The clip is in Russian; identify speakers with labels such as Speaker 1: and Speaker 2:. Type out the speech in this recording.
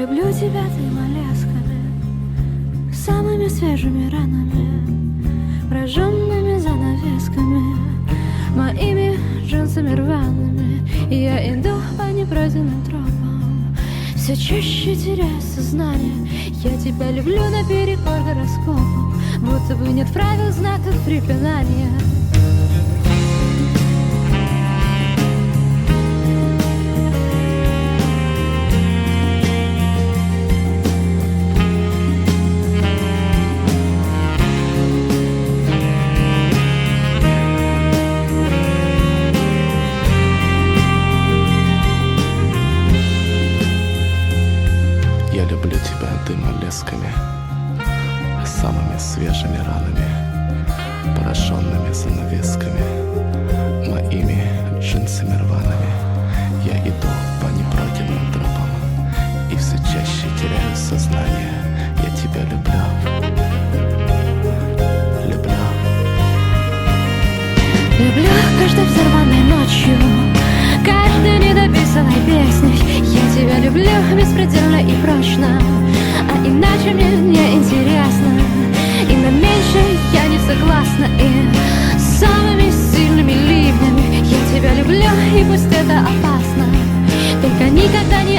Speaker 1: люблю тебя тремя лесками, самыми свежими ранами, прожженными занавесками, моими джинсами рваными. И я иду по непройденным тропам, все чаще теряю сознание. Я тебя люблю наперекор гороскопам, будто бы нет правил, знаков препинания.
Speaker 2: Я люблю тебя дымолесками, самыми свежими ранами, пораженными занавесками, моими джинсами рваными. Я иду по непройденным тропам и все чаще теряю сознание. Я тебя люблю, люблю.
Speaker 1: Люблю каждой взорванной ночью, каждой недописанной песней. Я тебя люблю беспредельно и прочно, а иначе мне не интересно. И на меньшее я не согласна, и самыми сильными ливнями я тебя люблю, и пусть это опасно, только никогда не